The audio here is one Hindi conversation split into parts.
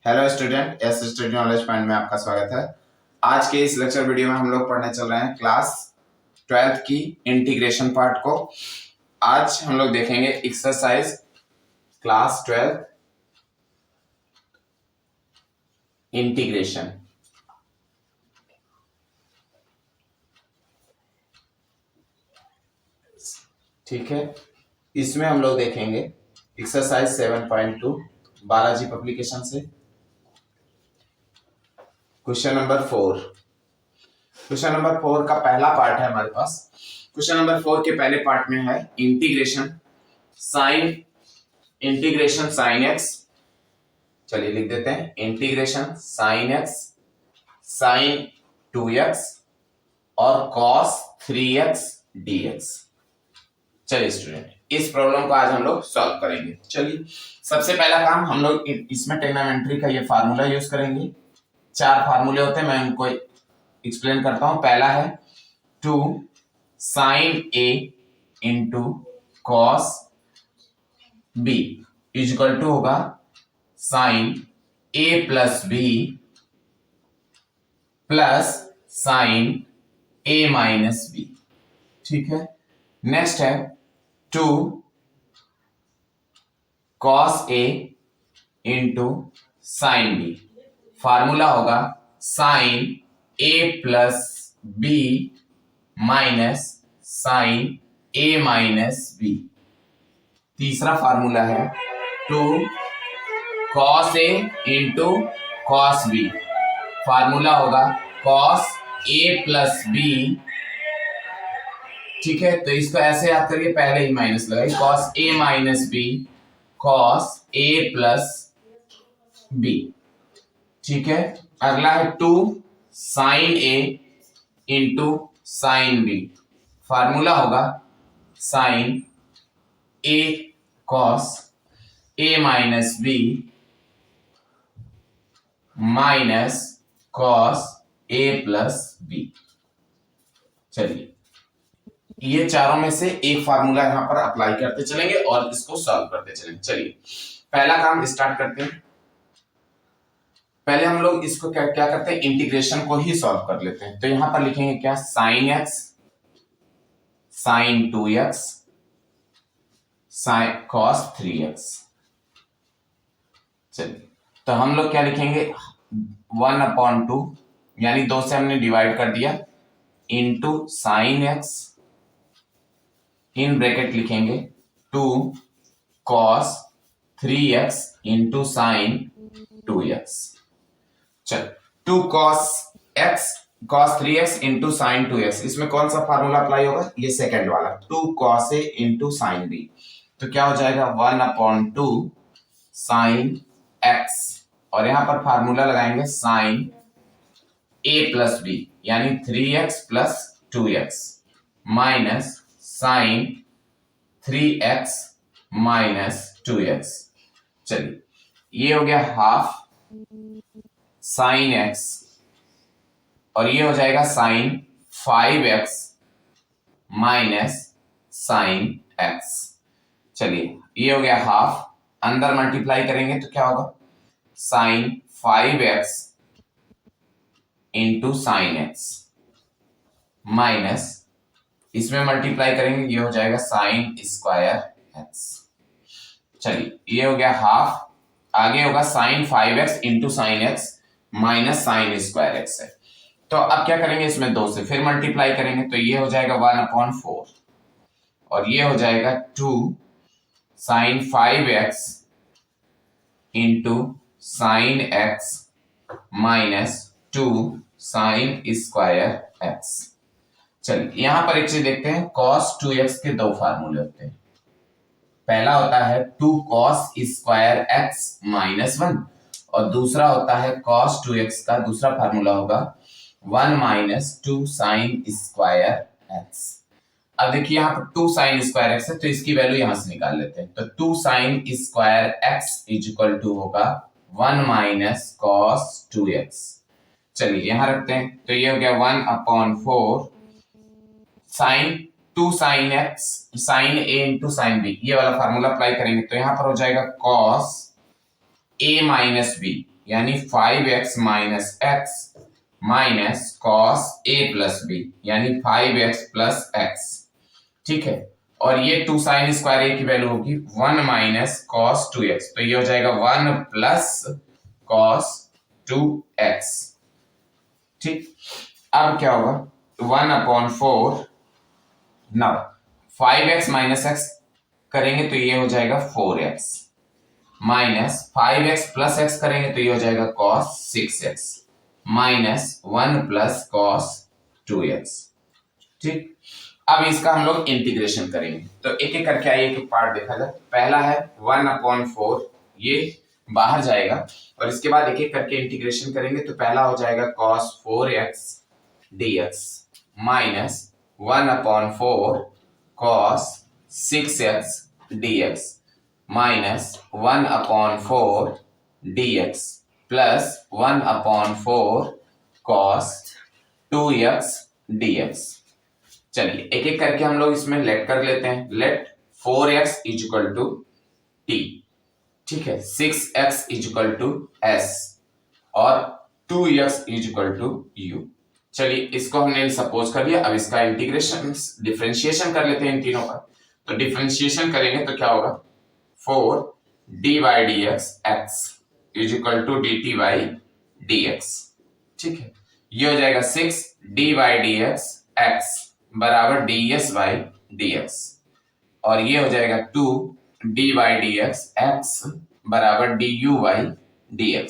Hello student, S study knowledge point में आपका स्वागत है। आज के इस लेक्चर वीडियो में हम लोग पढ़ने चल रहे हैं क्लास 12th की इंटीग्रेशन पार्ट को। आज हम लोग देखेंगे एक्सरसाइज क्लास 12 इंटीग्रेशन। ठीक है, इसमें हम लोग देखेंगे एक्सरसाइज 7.2 बालाजी पब्लिकेशन से क्वेश्चन नंबर 4। क्वेश्चन नंबर 4 का पहला पार्ट है हमारे पास। क्वेश्चन नंबर 4 के पहले पार्ट में है इंटीग्रेशन साइन एक्स। चलिए लिख देते हैं integration sign x sine 2x और कॉस 3x dx। चलिए स्टूडेंट, इस प्रॉब्लम को आज हम लोग सॉल्व करेंगे। चलिए सबसे पहला काम हम लोग इसमें ट्रिग्नोमेट्री का ये फार्मूला यूज करेंगे। 4 फार्मूले होते हैं, मैं उनको एक्सप्लेन करता हूं। पहला है 2 sine a into cos b equal to होगा sine a plus b plus sine a minus b। ठीक है, नेक्स्ट है 2 cos a into sine b। Formula होगा sine a plus b minus sine a minus b। तीसरा फार्मूला है 2 cos a into cos b। Formula होगा कॉस a प्लस b। ठीक है, तो इसको ऐसे याद करिए, पहले ही माइनस लगाइए, cos a minus b cos a plus b। ठीक है, अगला है 2 sine a into sine b। Formula होगा sine a cos a minus b minus cos a plus b। चलिए ये चारों में से एक फार्मूला यहां पर अप्लाई करते चलेंगे और इसको सॉल्व करते चलेंगे। चलिए पहला काम स्टार्ट करते हैं। पहले हम लोग इसको क्या करते हैं, इंटीग्रेशन को ही सॉल्व कर लेते हैं। तो यहां पर लिखेंगे क्या, sine x sine 2x sine cos 3x। चलिए तो हम लोग क्या लिखेंगे, 1/2 यानी 2 से हमने डिवाइड कर दिया into sine x, in bracket लिखेंगे 2 cos 3x into sine 2x। चल 2 cos x cos 3x into sine 2x, इसमें कौन सा फार्मूला अप्लाई होगा, ये सेकंड वाला 2 cos a into sine b। तो क्या हो जाएगा 1/2 साइन x, और यहां पर फार्मूला लगाएंगे साइन a प्लस b यानी 3x plus 2x minus sign 3x minus 2x। चलिए ये हो गया हाफ साइन x, और ये हो जाएगा sign 5x minus sign x। चलिए ये हो गया हाफ, अंदर मल्टीप्लाई करेंगे तो क्या होगा, sine 5x into sine x minus इसमें मल्टीप्लाई करेंगे, ये हो जाएगा साइन स्क्वायर x। चलिए ये हो गया हाफ, आगे होगा sine 5x into sine x minus sine square x है। तो अब क्या करेंगे, इसमें 2 से फिर मल्टीप्लाई करेंगे, तो ये हो जाएगा 1/4 और ये हो जाएगा 2 sine 5x into sine x minus 2 sine square x। चलिए यहां पर एक चीज देखते हैं, cos 2x के 2 फार्मूले होते हैं। पहला होता है 2 cos स्क्वायर x माइनस 1, और दूसरा होता है cos 2x का दूसरा फार्मूला होगा 1 माइनस 2 साइन स्क्वायर x। अब देखिए यहाँ पर 2 साइन स्क्वायर x है, तो इसकी वैल्यू यहां से निकाल लेते हैं। तो 2 sine square x equal to होगा 1 माइनस cos 2x। चलिए यहां रखते हैं, तो ये हो गया 1/4 sine 2 sine x sine a into sine b, ये वाला फार्मूला अप्लाई करेंगे तो यहां पर हो जाएगा cos a माइनस b यानी 5x minus x minus cos a plus b यानी 5x प्लस एक्स। ठीक है, और ये 2 साइन स्क्वायर a की वैल्यू होगी 1 माइनस कॉस 2x, तो ये हो जाएगा 1 प्लस कॉस 2x। ठीक, अब क्या होगा 1/4 नाउ 5x माइनस एक्स करेंगे तो ये हो जाएगा 4x minus 5x plus x करेंगे तो ये हो जाएगा cos 6x minus 1 plus cos 2x। ठीक, अब इसका हम लोग इंटीग्रेशन करेंगे तो एक एक करके आइए एक पार्ट देखा जाए। पहला है 1/4, ये बाहर जाएगा और इसके बाद एक एक करके इंटीग्रेशन करेंगे तो पहला हो जाएगा cos 4x dx minus 1/4 cos 6x dx minus 1/4 dx plus 1/4 cos 2x dx। चलिए एक एक करके हम लोग इसमें लेट कर लेते हैं। Late 4x equal to t, ठीक है, 6x इक्वल टू s और 2x इक्वल टू u। चलिए इसको हमने सपोज कर लिया। अब इसका इंटीग्रेशन डिफरेंशिएशन कर लेते हैं इन तीनों का। तो डिफरेंशिएशन करेंगे तो क्या होगा 4 dy dx x equal to dt by dx। ठीक है, ये हो जाएगा 6 dy dx x बराबर ds by dx और ये हो जाएगा 2 dy dx x बराबर du by dx।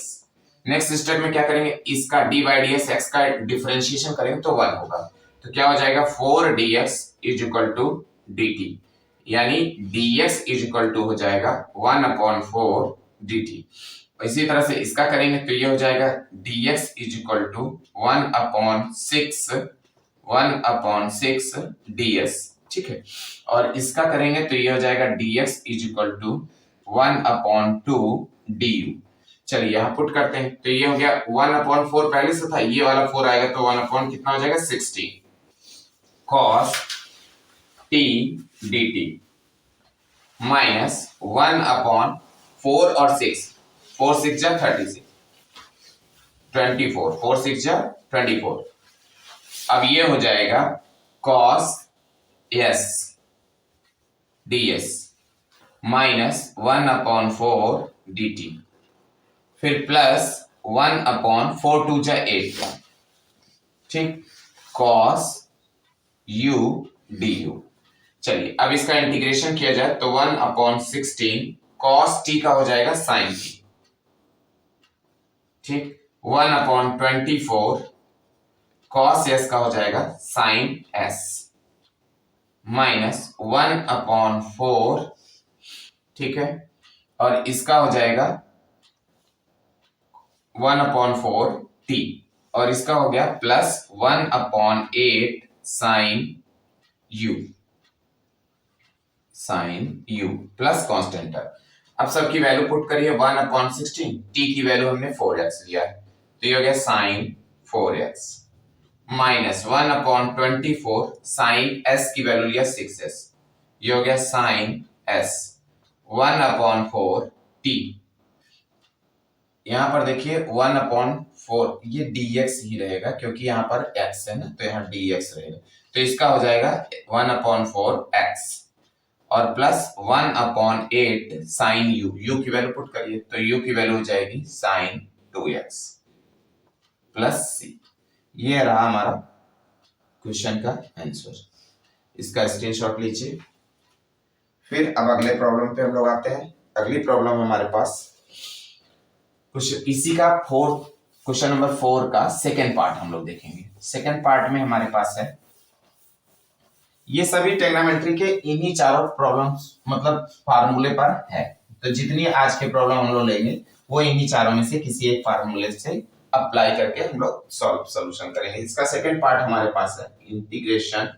Next step में क्या करेंगे, इसका dy dx x का डिफरेंशिएशन करेंगे तो 1 होगा, तो क्या हो जाएगा 4 dx इक्वल टू dt यानी dx इक्वल टू हो जाएगा 1/4 dt। इसी तरह से इसका करेंगे तो ये हो जाएगा dx इक्वल टू 1/6 ds। ठीक है, और इसका करेंगे तो ये हो जाएगा dx इक्वल टू 1/2 du। चलिए यहाँ पुट करते हैं तो ये हो गया 1/4 पहले से था, ये वाला 4 आएगा तो 1 कितना हो जाएगा 60 cos t dt माइनस 1/4 और 6, 4 6 जा 36 24, 4 6 जा 24। अब ये हो जाएगा cos s ds minus 1/4 dt फिर प्लस 1/4 2 जा 8, ठीक, cos u du। चलिए अब इसका इंटीग्रेशन किया जाए तो 1/16 cos t का हो जाएगा sin t, ठीक, 1/24 cos s का हो जाएगा sin s माइनस 1/4, ठीक है, और इसका हो जाएगा 1/4 t और इसका हो गया plus 1/8 sin u plus constant. अब सबकी वैल्यू पुट करिए 1/16, t की वैल्यू हमने 4x लिया है तो ये हो गया sin 4x minus 1/24 sin s की वैल्यू लिया 6s, ये हो गया sin s 1/4 t। यहां पर देखिए 1/4 ये dx ही रहेगा क्योंकि यहां पर x है ना, तो यहां dx रहेगा तो इसका हो जाएगा 1/4 x और प्लस 1/8 sin u की वैल्यू पुट करिए तो u की वैल्यू हो जाएगी sin 2x प्लस c। ये रहा हमारा क्वेश्चन का आंसर, इसका स्क्रीनशॉट लीजिए। फिर अब अगले प्रॉब्लम पे हम लोग आते हैं। अगली प्रॉब्लम हमारे पास कुछ इसी का क्वेश्चन नंबर 4 का सेकेंड पार्ट हम लोग देखेंगे। सेकेंड पार्ट में हमारे पास है, ये सभी ट्रिग्नोमेट्री के इन्हीं चारों प्रॉब्लम्स मतलब फार्मूले पर है, तो जितनी आज के प्रॉब्लम हम लोग लेंगे वो इन्हीं चारों में से किसी एक फार्मूले से अप्लाई करके हम लोग सॉल्यूशन करेंगे। इसका सेकंड पार्ट हमारे पास है integration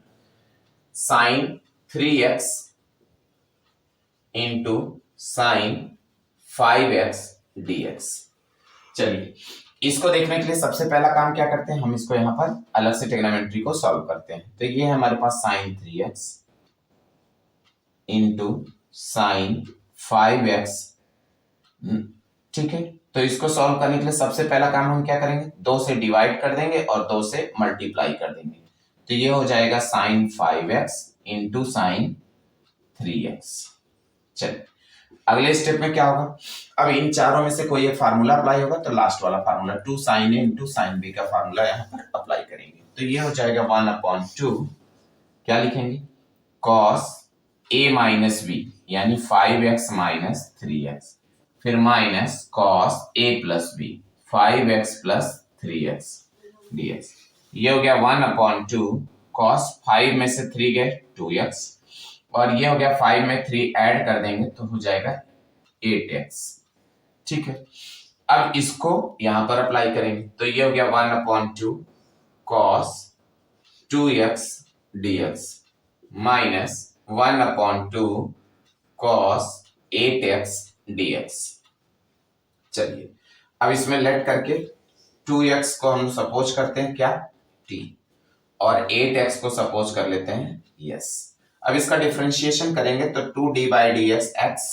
sin 3x into sin 5x dx। चलिए इसको देखने के लिए सबसे पहला काम क्या करते हैं, हम इसको यहाँ पर अलग से ट्रिग्नोमेट्री को सॉल्व करते हैं। तो ये है हमारे पास sin 3x into sin 5x, ठीक है, तो इसको सॉल्व करने के लिए सबसे पहला काम हम क्या करेंगे, 2 से डिवाइड कर देंगे और 2 से मल्टीप्लाई कर देंगे। तो ये हो जाएगा sin 5x into sign 3x। चलिए अगले स्टेप में क्या होगा, अब इन चारों में से कोई एक फार्मूला अप्लाई होगा, तो लास्ट वाला formula 2 sin a into sine b का फार्मूला यहाँ पर अप्लाई करेंगे। तो ये हो जाएगा 1/2, क्या लिखेंगे, cos a माइनस b यानी 5x माइनस 3x, फिर minus cos a plus b 5x plus 3x dx। ये हो गया 1/2, cos 5 में से 3 गए 2x, और ये हो गया 5 में 3 ऐड कर देंगे तो हो जाएगा 8x। ठीक है, अब इसको यहां पर अप्लाई करेंगे, तो ये हो गया 1/2 cos 2x dx minus 1/2 cos 8x dx। चलिए अब इसमें लेट करके 2x को हम सपोज करते हैं क्या, t, और 8x को सपोज कर लेते हैं yes। अब इसका डिफरेंशिएशन करेंगे तो 2d by d x x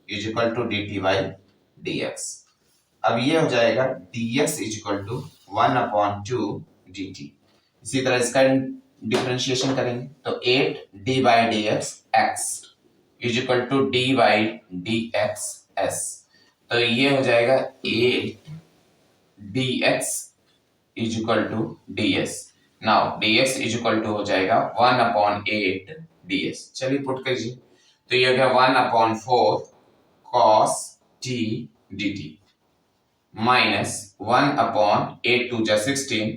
is equal to d t by d x. अब ये हो जाएगा dx is equal to 1/2 dt। इसी तरह इसका डिफरेंशिएशन करेंगे तो 8d by d x x is equal to d by d x s. तो ये हो जाएगा 8 dx is equal to ds। Now dx is equal to हो जाएगा 1/8 ds। चलिए पुट कीजिए, तो ये हो गया 1/4 cos t dt माइनस 1/8 2 जा 16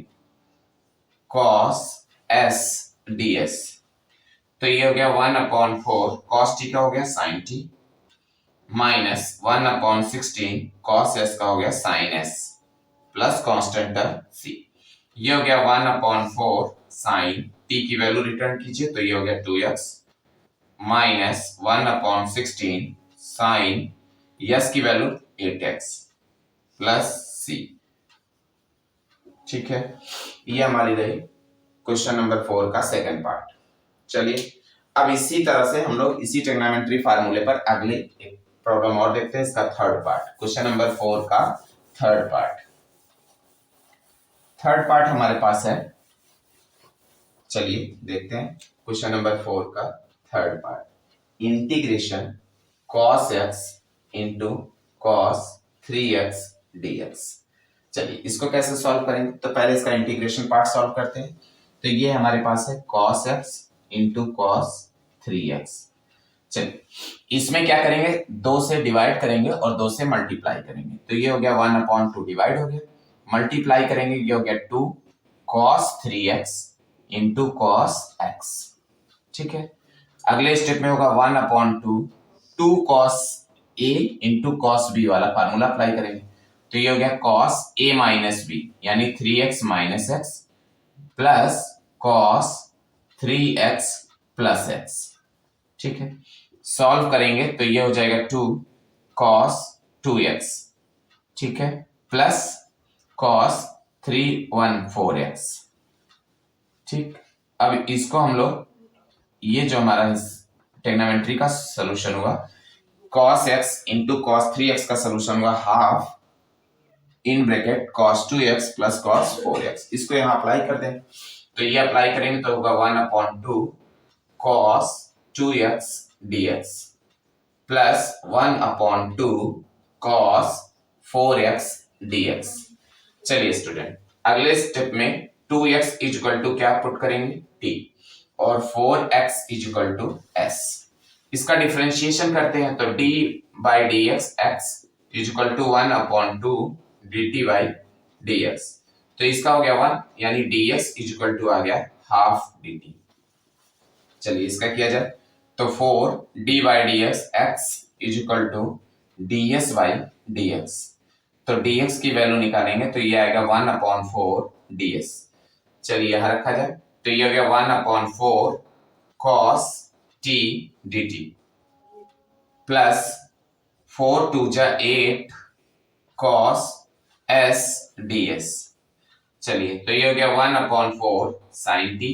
cos s ds। तो ये हो गया 1/4 cos t का हो गया sin t minus 1/16 cos s का हो गया sin s plus constant c। ये हो गया 1/4 sin t की वैल्यू रिटर्न कीजिए, तो ये हो गया 2x माइनस 1/16 sin s की वैल्यू 8x प्लस c। ठीक है, ये हमारी रही क्वेश्चन नंबर 4 का सेकंड पार्ट। चलिए अब इसी तरह से हम लोग इसी ट्रिग्नोमेट्री फार्मूले पर अगले एक प्रॉब्लम और देखते हैं, इसका थर्ड पार्ट, क्वेश्चन नंबर 4 का थर्ड पार्ट। थर्ड पार्ट हमारे पास है, चलिए देखते हैं क्वेश्चन नंबर 4 का third part, integration cos x into cos 3x dx। चलिए इसको कैसे सॉल्व करेंगे, तो पहले इसका इंटीग्रेशन पार्ट सॉल्व करते हैं। तो ये हमारे पास है cos x into cos 3x। चलिए इसमें क्या करेंगे, 2 से डिवाइड करेंगे और 2 से मल्टीप्लाई करेंगे, तो ये हो गया 1/2 डिवाइड हो गया, मल्टीप्लाई करेंगे ये हो गया 2 cos 3x into cos x। ठीक है, अगले स्टेप में होगा 1/2 2 cos a into cos b वाला फार्मूला अप्लाई करेंगे, तो ये हो गया cos a माइनस b यानी 3x minus x plus cos 3x plus x। ठीक है, सॉल्व करेंगे तो ये हो जाएगा 2 cos 2x, ठीक है, प्लस cos 314x। ठीक, अब इसको हम लोग, ये जो हमारा ट्रिग्नोमेट्री का सॉल्यूशन हुआ, cos x into cos 3x का सॉल्यूशन हुआ half in bracket cos 2x plus cos 4x। इसको यहाँ अप्लाई कर दें, तो ये अप्लाई करेंगे तो होगा 1/2 cos 2x dx plus 1/2 cos 4x dx। चलिए स्टूडेंट अगले स्टेप में 2x इज इक्वल टू क्या पुट करेंगे t और 4x is equal to s। इसका डिफरेंशिएशन करते हैं तो d by d x x is equal to 1/2 dt by dx। तो इसका हो गया 1 यानी dx इज इक्वल टू आ गया हाफ dt। चलिए इसका किया जाए तो 4 d by d x x is equal to ds by dx। तो dx की वैल्यू निकालेंगे तो ये आएगा 1/4 ds। चलिए यहां रखा जाए तो ये हो गया 1/4 cos t dt प्लस 4 2 जा 8 cos s ds। चलिए तो ये हो गया 1/4 sin t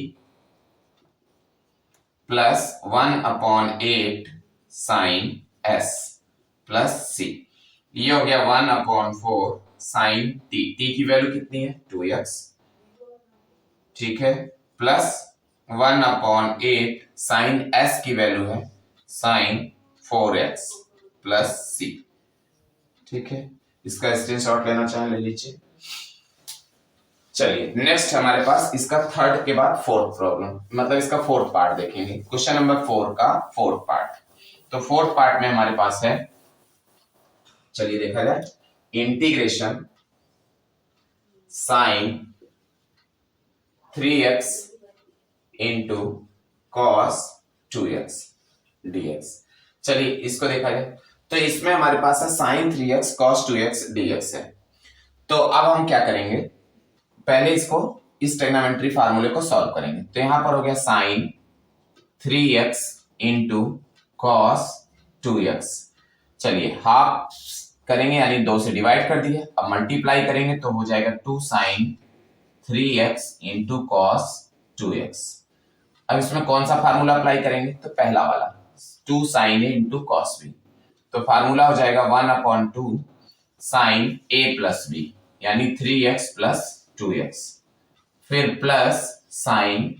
plus 1/8 sin s plus c। ये हो गया 1/4 साइन टी की वैल्यू कितनी है 2x, ठीक है, प्लस 1/8 साइन s की वैल्यू है साइन 4x प्लस c, ठीक है। इसका स्क्रीनशॉट लेना चाहें ले लीजिए। चलिए नेक्स्ट हमारे पास इसका थर्ड के बाद फोर्थ प्रॉब्लम, मतलब इसका फोर्थ पार्ट देखेंगे, क्वेश्चन नंबर 4 का फोर्थ पार्ट। तो फोर्थ पार्ट में हमारे पास है, चलिए देखा जाए, integration sine 3x into cos 2x dx। चलिए इसको देखा जाए, तो इसमें हमारे पास है sign 3x cos 2x dx है। तो अब हम क्या करेंगे, पहले इसको इस ट्रिग्नोमेट्री फार्मूले को सॉल्व करेंगे। तो यहां पर हो गया sign 3x into cos 2x, चलिए हाफ करेंगे यानी 2 से डिवाइड कर दिया, अब मल्टीप्लाई करेंगे तो हो जाएगा 2 sign 3x into cos 2x। अब इसमें कौन सा फार्मूला अप्लाई करेंगे, तो पहला वाला 2 साइन ए इंटू कॉस बी, तो फार्मूला हो जाएगा 1/2 साइन ए प्लस बी यानी 3x प्लस 2x, फिर plus sine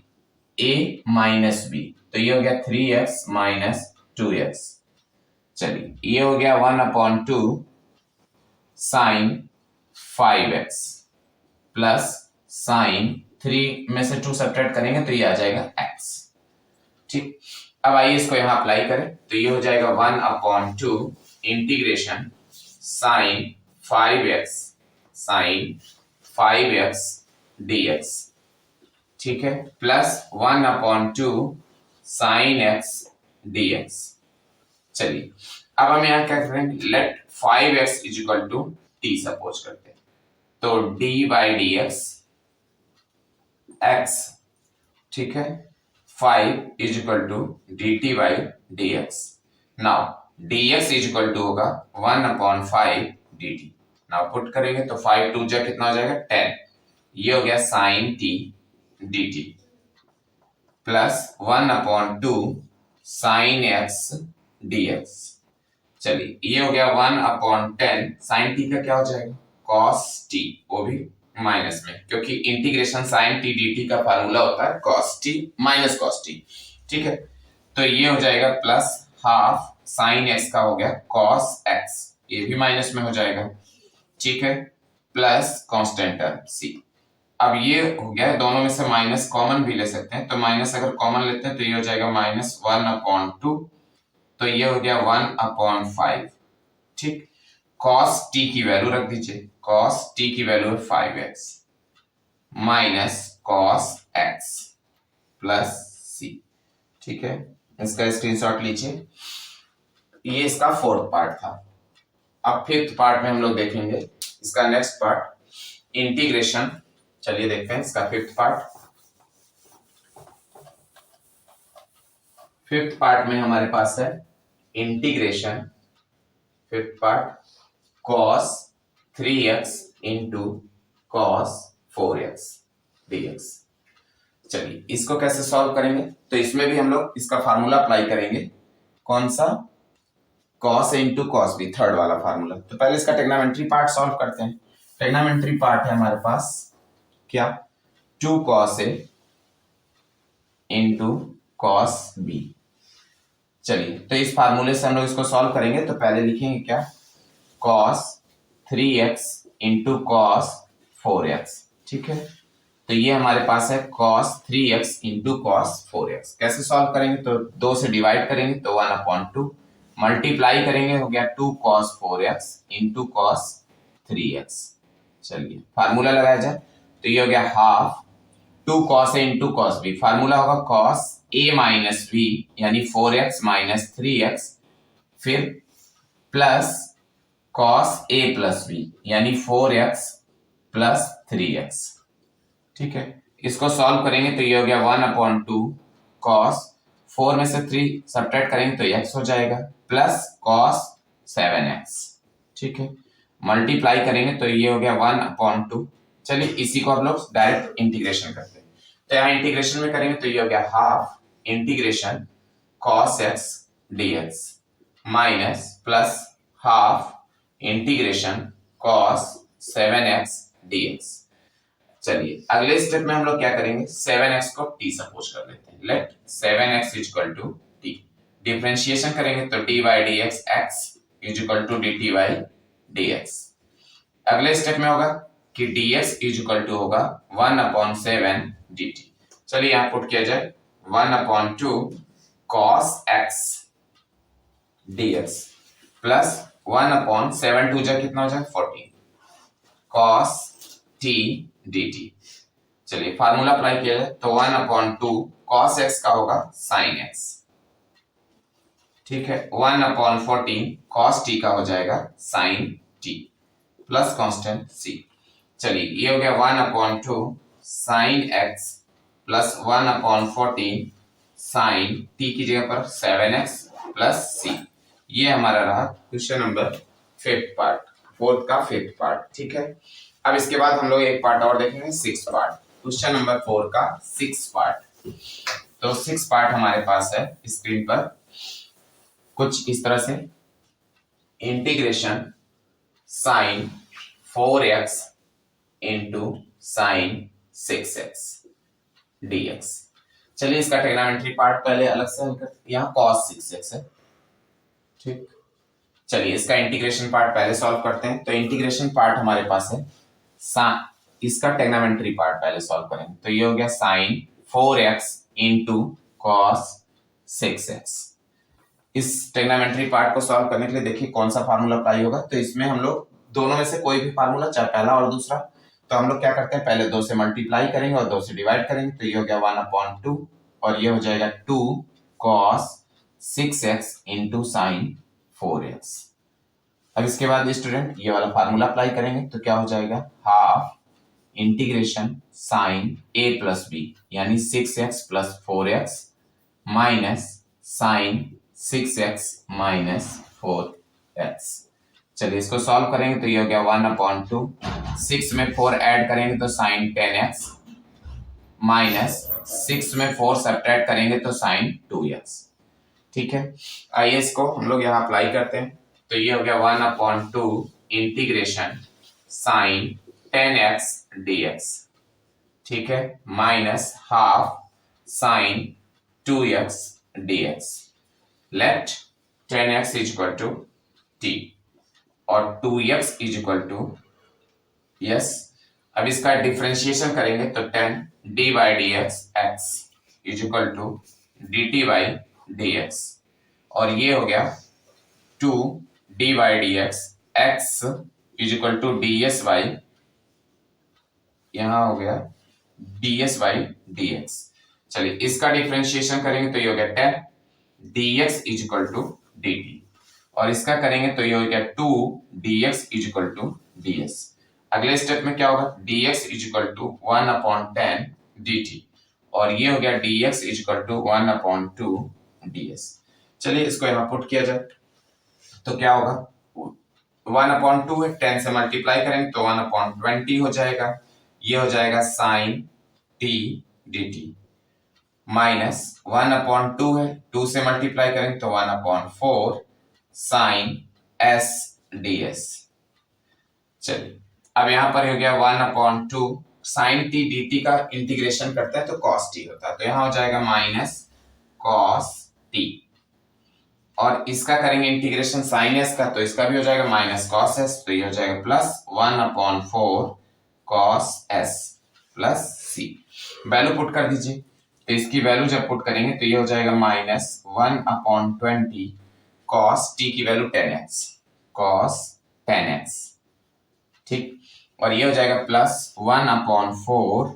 a minus b, तो ये हो गया 3x माइनस 2x। चलिए ये हो गया 1/2 साइन 5x प्लस साइन 3 में से 2 सब्ट्रैक्ट करेंगे तो ये आ जाएगा x, ठीक। अब आइए इसको यहां अप्लाई करें, तो ये हो जाएगा 1/2 इंटीग्रेशन साइन 5x dx, ठीक है, प्लस 1/2 साइन x dx। चलिए अब हम यहां क्या करेंगे, let 5x is equal to t suppose करते हैं, तो d बाई डी x, ठीक है, 5 is equal to d t by d x. Now dx is equal to होगा 1/5 dt। नाउ पुट करेंगे तो 5 2 जा कितना हो जाएगा 10, ये हो गया sine t dt plus 1/2 sine x dx। चलिए ये हो गया 1/10 साइन t का क्या हो जाएगा cos t, वो भी माइनस में, क्योंकि इंटीग्रेशन साइन t dt का फार्मूला होता है cos t minus cos t, ठीक है। तो ये हो जाएगा प्लस हाफ साइन x का हो गया cos x, ये भी माइनस में हो जाएगा, ठीक है, प्लस कांस्टेंट टर्म c। अब ये हो गया, दोनों में से माइनस कॉमन भी ले सकते हैं, तो माइनस अगर कॉमन लेते हैं तो ये हो जाएगा -1/2, तो ये हो गया 1/5, ठीक। cos t की वैल्यू रख दीजिए, cos t की वैल्यू है 5x minus cos x plus c, ठीक है, इसका स्क्रीनशॉट लीजिए। ये इसका फोर्थ पार्ट था। अब फिफ्थ पार्ट में हम लोग देखेंगे इसका नेक्स्ट पार्ट इंटीग्रेशन। चलिए देखते हैं इसका फिफ्थ पार्ट। फिफ्थ पार्ट में हमारे पास है integration, fifth part cos 3x into cos 4x dx। चलिए इसको कैसे सॉल्व करेंगे, तो इसमें भी हम लोग इसका फार्मूला अप्लाई करेंगे, कौन सा, cos a into cos b, third वाला फार्मूला। तो पहले इसका ट्रिग्नोमेट्री पार्ट सॉल्व करते हैं। ट्रिग्नोमेट्री पार्ट है हमारे पास क्या, 2 cos a into cos b। चलिए तो इस फार्मूले से हम लोग इसको सॉल्व करेंगे, तो पहले लिखेंगे क्या, cos 3x into cos 4x, ठीक है। तो ये हमारे पास है cos 3x into cos 4x। कैसे सॉल्व करेंगे, तो 2 से डिवाइड करेंगे तो 1/2, मल्टीप्लाई करेंगे हो गया 2 cos 4x into cos 3x। चलिए फार्मूला लगाया जाए, तो ये हो गया half 2 cos a into cos b, formula होगा cos a माइनस b यानी 4x माइनस 3x, फिर plus cos a plus b यानी 4x प्लस 3x, ठीक है। इसको सॉल्व करेंगे तो ये हो गया 1/2 cos 4 में से 3 सब्ट्रैक्ट करेंगे तो x हो जाएगा प्लस cos 7x, ठीक है, मल्टीप्लाई करेंगे तो ये हो गया 1/2। चलिए इसी को हम लोग डायरेक्ट इंटीग्रेशन करते हैं, तो यहाँ इंटीग्रेशन में करेंगे तो ये हो गया half integration cos x dx minus plus half integration cos 7x dx। चलिए अगले स्टेप में हम लोग क्या करेंगे, 7x को t सपोज कर लेते हैं। Let 7x equal to t, differentiation करेंगे तो dy dx x equal to dt by dx। अगले स्टेप में होगा कि dx इक्वल टू होगा 1/7 dt। चलिए यहां पुट किया जाए 1/2 cos x dx प्लस 1/7 टू जा कितना हो जाए 14 cos t dt। चलिए फार्मूला अप्लाई किया जाए तो 1/2 cos x का होगा sin x, ठीक है। 1/14 cos t का हो जाएगा sin t plus constant c। चलिए ये हो गया 1/2 sin x plus 1/14 sin t की जगह पर 7x प्लस c। ये हमारा रहा क्वेश्चन नंबर फोर्थ का फिफ्थ पार्ट, ठीक है। अब इसके बाद हम लोग एक पार्ट और देखेंगे, सिक्स पार्ट, क्वेश्चन नंबर 4 का सिक्स पार्ट। तो सिक्स पार्ट हमारे पास है स्क्रीन पर कुछ इस तरह से, integration sine 4x into sine 6x dx। चलिए इसका ट्रिग्नोमेट्री पार्ट पहले अलग से हल करते हैं, यहाँ cos 6x है, ठीक। चलिए इसका इंटीग्रेशन पार्ट पहले सॉल्व करते हैं। तो इंटीग्रेशन पार्ट हमारे पास है, इसका ट्रिग्नोमेट्री पार्ट पहले सॉल्व करेंगे तो ये हो गया sign 4x into cos 6x। इस ट्रिग्नोमेट्री पार्ट को सॉल्व करने के लिए देखिए कौन सा फार्मूला अप्लाई होगा। तो इसमें हम लोग दोनों में से कोई भी फार्मूला, चाहे पहला और दूसरा, तो हम लोग क्या करते हैं पहले 2 से मल्टीप्लाई करेंगे और 2 से डिवाइड करेंगे। तो ये हो गया 1/2 और ये हो जाएगा 2 cos 6x into sine 4x। अब इसके बाद स्टूडेंट ये वाला फार्मूला अप्लाई करेंगे तो क्या हो जाएगा, half integration sine a plus b यानी 6x plus 4x minus sign 6x minus 4x। चलिए इसको सॉल्व करेंगे तो ये हो गया 1/2, 6 में 4 ऐड करेंगे तो साइन 10x माइनस 6 में 4 सब्ट्रैक्ट करेंगे तो साइन 2x, ठीक है। आइए इसको हम लोग यहाँ अप्लाई करते हैं। तो ये हो गया 1/2 इंटीग्रेशन साइन 10x dx, ठीक है, minus half sine 2x dx। Let 10x equal to t और 2x इक्वल टू यस। अब इसका डिफरेंशिएशन करेंगे तो 10 d by d x x equal to dt by dx और ये हो गया 2 d by d x x equal to ds by, यहां हो गया ds बाई dx। चलिए इसका डिफरेंशिएशन करेंगे तो ये हो गया 10 dx इक्वल टू dt और इसका करेंगे तो ये हो गया 2 dx इक्वल टू ds। अगले स्टेप में क्या होगा, dx इक्वल टू 1/10 dt और ये हो गया dx इक्वल टू 1/2 ds। चलिए इसको यहाँ पुट किया जाए तो क्या होगा, 1/2 है, 10 से मल्टीप्लाई करेंगे तो 1/20 हो जाएगा। ये हो जाएगा साइन t dt माइनस 1/2 है, 2 से मल्टीप्लाई करेंगे तो 1/4 साइन s ds। चलिए अब यहां पर हो गया 1/2 साइन t dt का इंटीग्रेशन करते हैं तो cos t होता है, तो यहां हो जाएगा माइनस cos t और इसका करेंगे इंटीग्रेशन साइन s का तो इसका भी हो जाएगा माइनस cos s, तो ये हो जाएगा plus 1/4 cos s plus c। Value put कर दीजिए तो इसकी वैल्यू जब पुट करेंगे तो ये हो जाएगा माइनस 1/20 cos t की वैल्यू 10x cos 10x, ठीक, और ये हो जाएगा प्लस 1/4,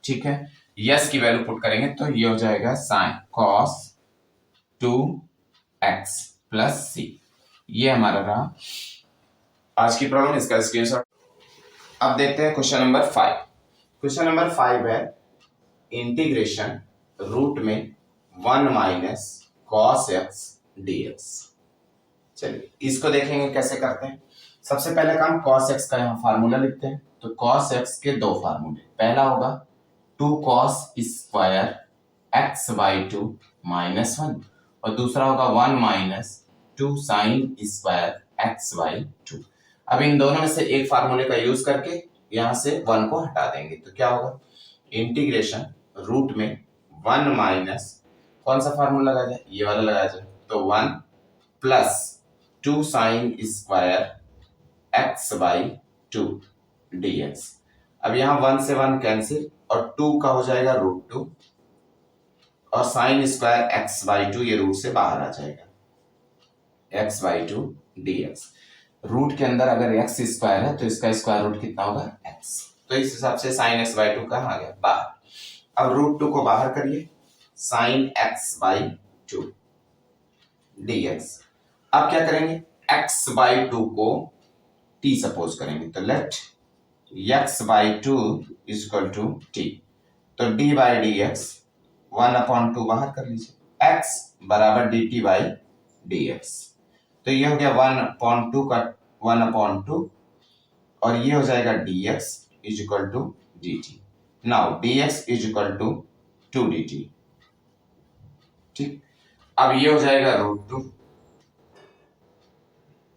ठीक है। यस की वैल्यू पुट करेंगे तो ये हो जाएगा sign cos 2x plus c। ये हमारा रहा आज की प्रॉब्लम, इसका स्क्रीनशॉट। अब देखते हैं क्वेश्चन नंबर 5। क्वेश्चन नंबर 5 है इंटीग्रेशन रूट में 1 माइनस cos x dx। चलिए इसको देखेंगे कैसे करते हैं। सबसे पहले काम cos x का यहाँ फार्मूला लिखते हैं। तो cos x के दो फार्मूले, पहला होगा 2 cos square x by 2 minus 1 और दूसरा होगा 1 माइनस 2 साइन स्क्वायर x/2। अब इन दोनों में से एक फार्मूले का यूज करके यहां से 1 को हटा देंगे तो क्या होगा, इंटीग्रेशन रूट में 1 माइनस कौन सा फार्मूला लगाया जाए, ये वाला लगाया जाए, तो 1 plus 2 sine square x/2 dx। अब यहाँ 1 से 1 कैंसिल और 2 का हो जाएगा √2 और साइन स्क्वायर x/2 ये रूट से बाहर आ जाएगा x/2 dx। रूट के अंदर अगर x स्क्वायर है तो इसका स्क्वायर रूट कितना होगा x, तो इस हिसाब से साइन x/2 कहाँ आ गया बाहर। अब √2 को बाहर करिए, साइन x/2 dx। अब क्या करेंगे, x/2 को t सपोज करेंगे तो late x/2 equal to t, तो d/dx 1/2 बाहर कर लीजिए, x बराबर dt/dx, तो ये हो गया 1/2 का 1/2 और ये हो जाएगा dx equal to dt। Now dx equal to 2 dt। ठीक, अब ये हो जाएगा √2।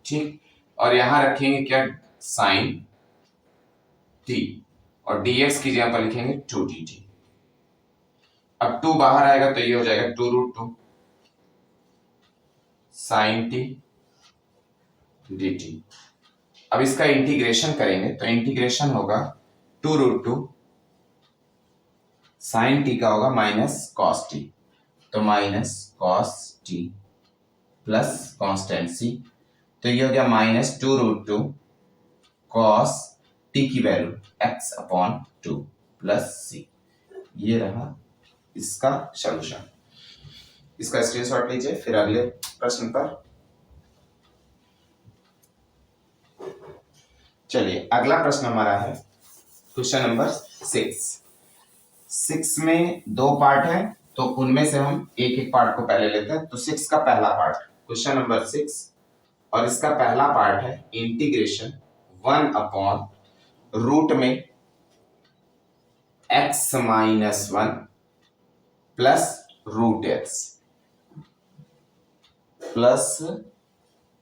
ठीक, और यहां रखेंगे क्या, साइन t और dx की जगह पर लिखेंगे 2 dt। अब 2 बाहर आएगा तो ये हो जाएगा 2√2 साइन t dt। अब इसका इंटीग्रेशन करेंगे तो इंटीग्रेशन होगा 2√2 साइन t का होगा माइनस कॉस t, तो minus cos t plus constant c, तो ये हो गया माइनस 2√2 कॉस t की वैल्यू x/2 प्लस c। ये रहा इसका सॉल्यूशन। इसका स्क्रीनशॉट लीजिए फिर अगले प्रश्न पर। चलिए अगला प्रश्न हमारा है क्वेश्चन नंबर 6 में 2 पार्ट है तो उनमें से हम एक एक पार्ट को पहले लेते हैं। तो 6 का पहला पार्ट क्वेश्चन नंबर 6 और इसका पहला पार्ट है इंटीग्रेशन 1/रूट में x-1 प्लस √x प्लस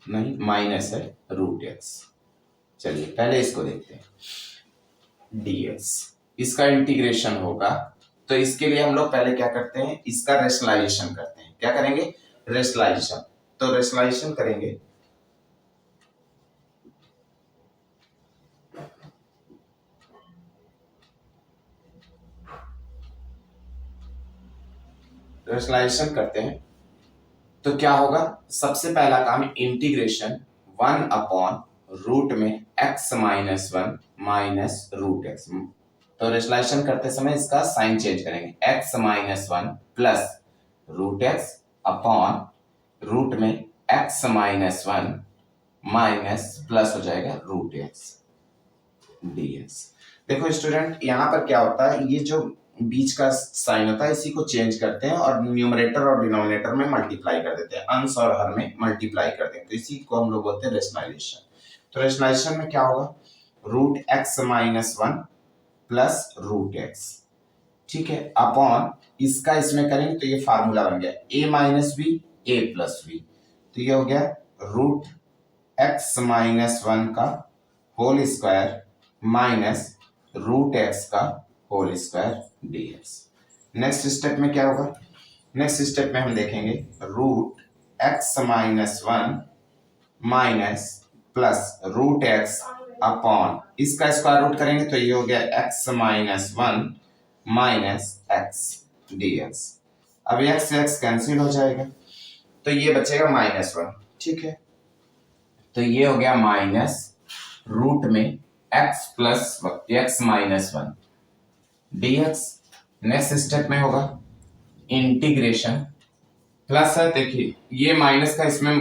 नहीं माइनस है √x। चलिए पहले इसको देखते हैं dx, इसका इंटीग्रेशन होगा तो इसके लिए हम लोग पहले क्या करते हैं, इसका रेशनलाइजेशन करते हैं। क्या करेंगे, रेशनलाइजेशन। तो रेशनलाइजेशन करेंगे रेशनलाइजेशन करते हैं तो क्या होगा, सबसे पहला काम इंटीग्रेशन 1/रूट में x-1 माइनस √x। तो रेशनलाइजेशन करते समय इसका साइन चेंज करेंगे, x-1 plus √x upon root में x-1 माइनस प्लस हो जाएगा √x dx। देखो स्टूडेंट यहाँ पर क्या होता है, ये जो बीच का साइन होता है इसी को चेंज करते हैं और न्यूमरेटर और डिनोमिनेटर में मल्टीप्लाई कर देते हैं, अंश और हर में मल्टीप्लाई कर देते हैं, तो इसी को हम लोग बोलते हैं रेशनलाइजेशन। तो रेशनलाइजेशन में क्या होगा, √x-1 प्लस √x, ठीक है, अपॉन इसका इसमें करेंगे तो ये फार्मूला बन गया a-b a+b, तो ये हो गया √x-1 का होल स्क्वायर माइनस √x का whole square dx। Next step में क्या होगा, नेक्स्ट स्टेप में हम देखेंगे √x-1 minus plus √x upon इसका स्क्वायर रूट करेंगे तो ये हो गया x-1 माइनस x dx। अब x से x कैंसिल हो जाएगा तो ये बचेगा -1, ठीक है, तो ये हो गया माइनस रूट में x plus x-1 dx। Next step में होगा इंटीग्रेशन प्लस है, देखिए ये माइनस का इसमें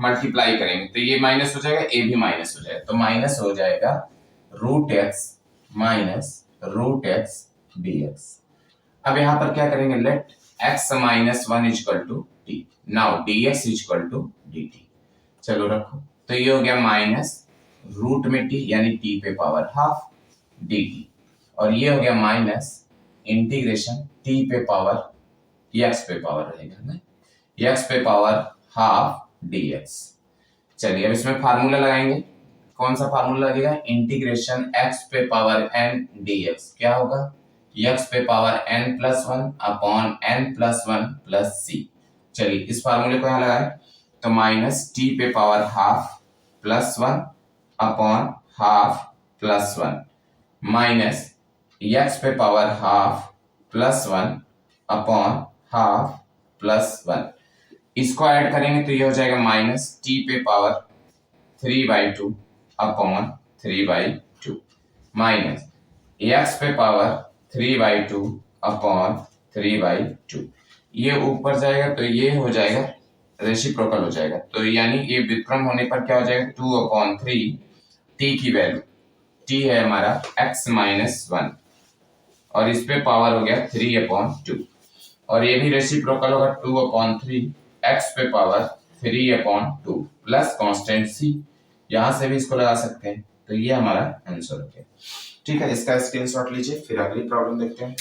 मल्टीप्लाई करेंगे तो ये माइनस हो जाएगा, ए भी माइनस हो जाएगा, तो माइनस हो जाएगा √x माइनस √x dx। अब यहाँ पर क्या करेंगे, let x-1 equal to t, now dx equal to dt। चलो रखो, तो ये हो गया माइनस रूट में t यानी t पे पावर हाफ dt, और ये हो गया माइनस इंटीग्रेशन t पे पावर x पे पावर रहेगा ना, x पे पावर हाफ dx। चलिए अब इसमें फार्मूला लगाएंगे। कौन सा फार्मूला लगेगा? इंटीग्रेशन एक्स पे पावर एन डीएक्स क्या होगा? एक्स पे power n plus one upon n plus one plus c. चलिए इस फार्मूले को यहाँ लगाएं तो माइनस टी पे power half plus one upon half plus one minus x पे power half plus one upon half plus one. इसको ऐड करेंगे तो ये हो जाएगा माइनस टी पे पावर 3/2 अपॉन 3/2 माइनस एक्स पे पावर 3/2 अपॉन 3/2। ये ऊपर जाएगा तो ये हो जाएगा रेसिप्रोकल हो जाएगा, तो यानी ये व्युत्क्रम होने पर क्या हो जाएगा 2/3 टी की वैल्यू, टी है हमारा x माइनस वन और इस पे पावर हो गया 3/2 और ये भी रेसिप्रोकल होगा 2/3 x पे पावर 3/2 प्लस कांस्टेंट c। यहां से भी इसको लगा सकते हैं तो ये हमारा आंसर हो गया। ठीक है, इसका स्क्रीनशॉट लीजिए, फिर अगली प्रॉब्लम देखते हैं।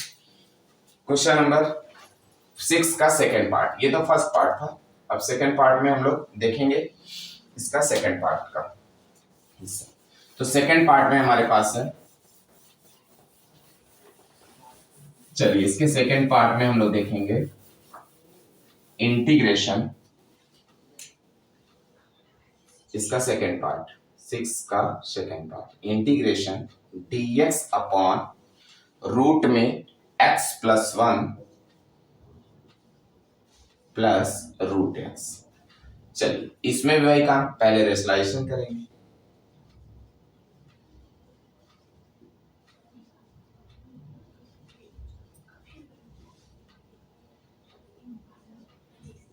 क्वेश्चन नंबर 6 का सेकंड पार्ट, ये तो फर्स्ट पार्ट था, अब सेकंड पार्ट में हम लोग देखेंगे इसका सेकंड पार्ट का हिस्सा। तो सेकंड पार्ट में हमारे पास है, चलिए इसके सेकंड पार्ट में हम लोग देखेंगे इंटीग्रेशन, इसका सेकंड पार्ट 6 का second part integration dx upon root में x plus one plus root x. चलिए इसमें भी वही काम, पहले रेशनलाइजेशन करेंगे।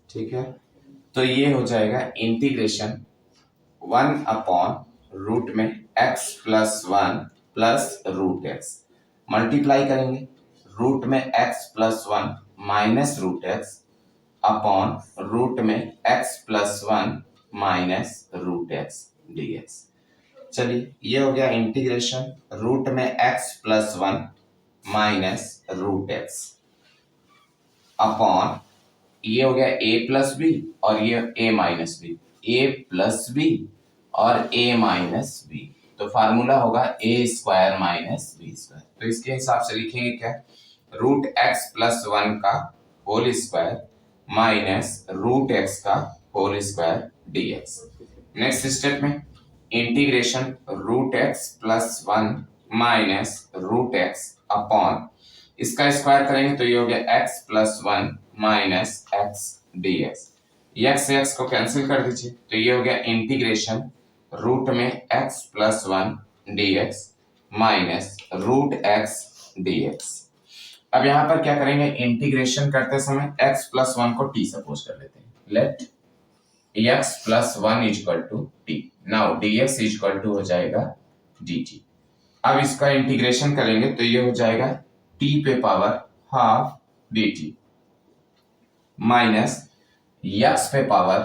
ठीक है, तो ये हो जाएगा इंटीग्रेशन 1 अपॉन रूट में x plus one plus root x, multiply करेंगे रूट में x plus one minus root x upon root में x plus one minus root x dx। चलिए ये हो गया इंटीग्रेशन रूट में x plus one minus root x upon ये हो गया a प्लस बी और ये a minus b, a plus b और a माइनस बी, तो फार्मूला होगा a square minus B square. तो इसके हिसाब से लिखेंगे क्या, रूट एक्स प्लस वन का whole square minus root x का whole square dx। Next step में integration root x plus one minus root x upon इसका स्क्वायर करेंगे तो ये हो गया x plus one minus x dx। X से एक्स को कैंसिल कर दीजिए तो ये हो गया इंटीग्रेशन रूट में x plus one dx minus root x dx। अब यहाँ पर क्या करेंगे, इंटीग्रेशन करते समय x प्लस वन को t सपोज कर लेते हैं, let x plus one equal to t, now dx equal to हो जाएगा dt। अब इसका इंटीग्रेशन करेंगे तो ये हो जाएगा t पे power half dt minus x पे पावर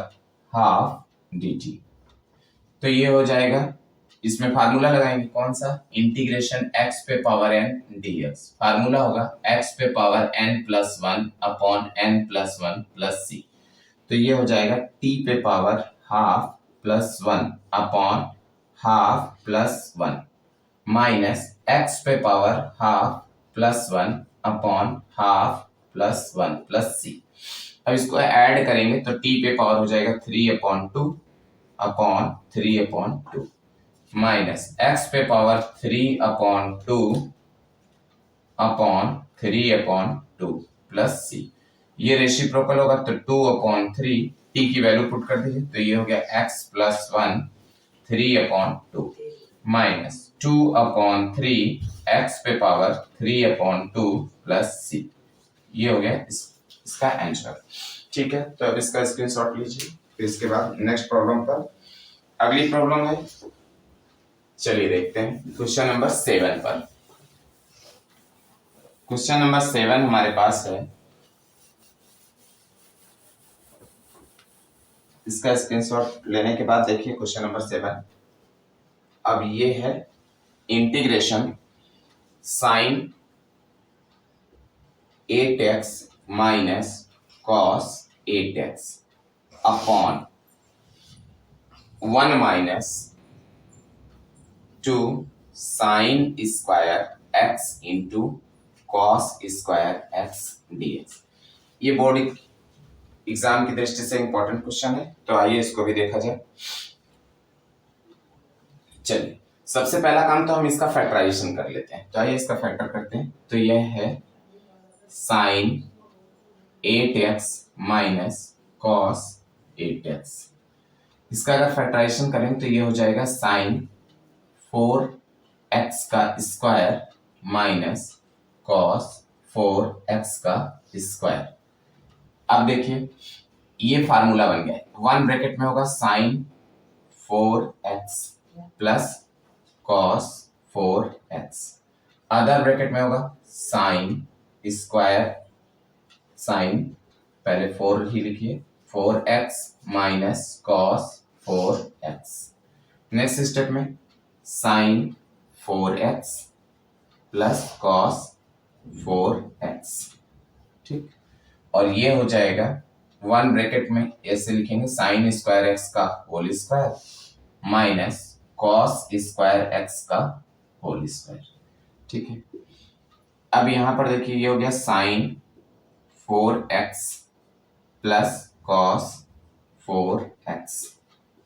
हाफ dt, तो ये हो जाएगा, इसमें फार्मूला लगाएंगे कौन सा, इंटीग्रेशन x पे पावर n dx, फार्मूला होगा x पे power n plus one upon n plus one plus C. तो ये हो जाएगा t पे power half plus one upon half plus one minus x पे power half plus one upon half plus one plus C. अब इसको ऐड करेंगे तो t पे पावर हो जाएगा 3/2 अपॉन 3/2 माइनस x पे पावर 3/2 अपॉन 3/2 प्लस सी। ये रेसिप्रोकल होगा तो 2/3 t की वैल्यू पुट कर दीजिए तो ये हो गया x plus one 3/2 minus 2/3 x पे पावर 3/2 प्लस सी। ये हो गया इसका आंसर। ठीक है, तो अब इसका स्क्रीनशॉट लीजिए, फिर इसके बाद नेक्स्ट प्रॉब्लम पर अगली प्रॉब्लम है, चलिए देखते हैं क्वेश्चन नंबर 7 पर। क्वेश्चन नंबर 7 हमारे पास है, इसका स्क्रीनशॉट लेने के बाद देखिए क्वेश्चन नंबर 7। अब ये है integration sine 8x minus cos 8x upon 1 minus 2 sine square x into cos square x dx. ये बोर्ड एग्जाम की दृष्टि से इंपॉर्टेंट क्वेश्चन है, तो आइए इसको भी देखा जाए। चलिए, सबसे पहला काम तो हम इसका फैक्टराइजेशन कर लेते हैं, तो आइए इसका फैक्टर करते हैं। तो यह है sign 8x minus cos 8x। इसका अगर फैक्टराइजेशन करें तो ये हो जाएगा साइन 4x का स्क्वायर माइनस कॉस 4x का स्क्वायर। अब देखिए ये फार्मूला बन गया है, 1 ब्रैकेट में होगा sine 4x plus cos 4x, other bracket में होगा साइन स्क्वायर, साइन पहले 4 ही लिखिए 4x minus cos 4x। Next step में sine 4x plus cos 4x, ठीक। और ये हो जाएगा 1 ब्रैकेट में ऐसे लिखेंगे साइन स्क्वायर x का whole square minus cos square x का होल स्क्वायर, ठीक है। अब यहां पर देखिए ये हो गया sign 4x plus cos 4x,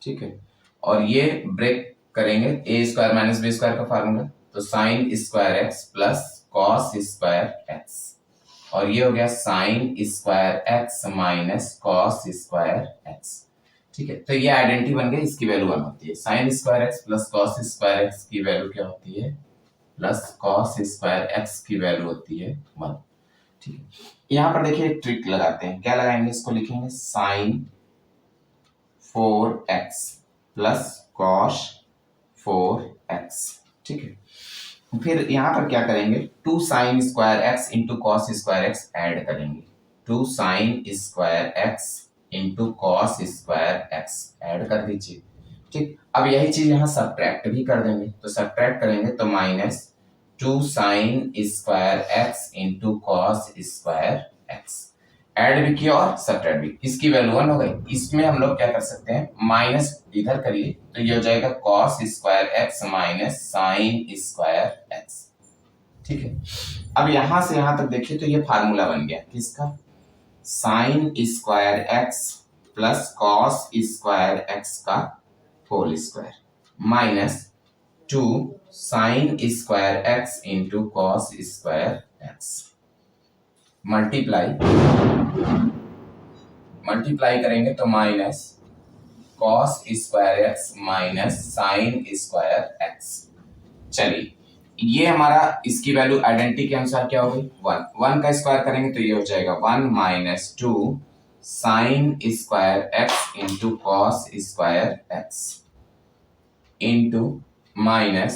ठीक है। और ये ब्रेक करेंगे ए स्क्वायर माइनस बी स्क्वायर का फार्मूला, तो sign square x plus cos square x, और ये हो गया sign square x minus cos square x, ठीक है। तो ये आइडेंटिटी बन गई, इसकी वैल्यू 1 होती है। Sign square x plus cos square x की वैल्यू क्या होती है, प्लस कॉस स्क्वायर x की वैल्यू होती है 1, ठीक है। यहाँ पर देखिए एक ट्रिक लगाते हैं, क्या लगाएंगे, इसको लिखेंगे sign 4x plus cos 4x, ठीक है। फिर यहाँ पर क्या करेंगे, 2 sine square x into cos square x add करेंगे, 2 sine square x into cos square x add कर दीजिए, ठीक। अब यही चीज यहाँ सब्ट्रैक्ट भी कर देंगे, तो सब्ट्रैक्ट करेंगे तो minus 2 sine square x into cos square x add भी किया और सब्ट्रैक्ट भी, इसकी वैल्यू 1 हो गई। इसमें हम लोग क्या कर सकते हैं, माइनस इधर करिए तो ये हो जाएगा cos square x minus sine square x, ठीक है। अब यहां से यहां तक देखिए तो ये फार्मूला बन गया किसका, sine square x plus cos square x का whole square minus 2 sine square x into cos square x, multiply करेंगे तो minus cos square x minus sine square x। चलिए ये हमारा इसकी वैल्यू आइडेंटिटी के अनुसार क्या हो गई, 1 का स्क्वायर करेंगे तो ये हो जाएगा 1 minus 2 sine square x into cos square x into minus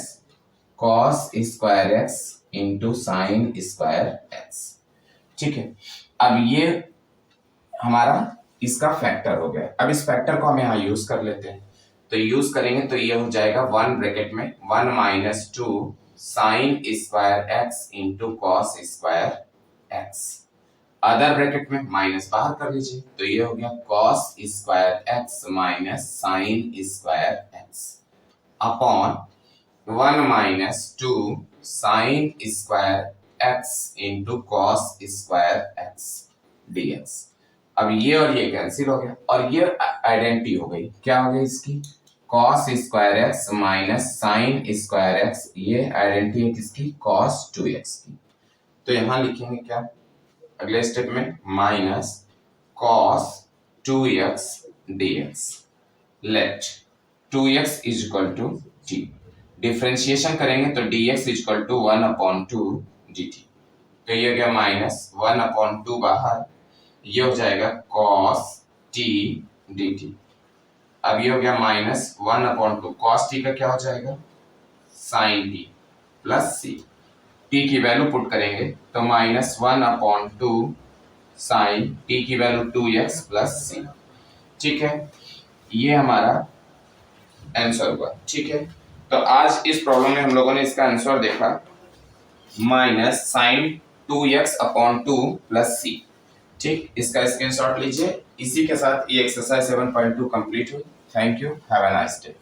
cos square x into sine square x, ठीक है। अब ये हमारा इसका फैक्टर हो गया। अब इस फैक्टर को हम यहाँ यूज कर लेते हैं, तो यूज करेंगे तो ये हो जाएगा 1 ब्रैकेट में 1 minus 2 sine square x into cos square x, other bracket में माइनस बाहर कर लीजिए तो ये हो गया cos square x minus sine square x upon 1 minus 2 sine square x into cos square x dx। अब ये और ये कैंसिल हो गया और ये आइडेंटिटी हो गई, क्या हो गई इसकी, cos square x minus sine square x, ये आइडेंटिटी है किसकी, कॉस 2x की। तो यहां लिखेंगे क्या, अगले स्टेप में minus cos 2x dx, let 2x is equal to t, differentiation करेंगे तो dx is equal to 1/2 dt, तो ये हो गया माइनस 1/2 बाहर, ये हो जाएगा cos t dt। अब ये हो गया माइनस 1/2, cos t का क्या हो जाएगा, sin t plus c, t की वैल्यू पुट करेंगे तो माइनस 1/2 sin t की वैल्यू 2x प्लस c, ठीक है। ये हमारा आंसर हुआ, ठीक है। तो आज इस प्रॉब्लम में हम लोगों ने इसका आंसर देखा -sin 2x/2 प्लस c, ठीक। इसका स्क्रीनशॉट लीजिए इसी के साथ ये एक्सरसाइज 7.2 कंप्लीट हुई। Thank you, have a nice day.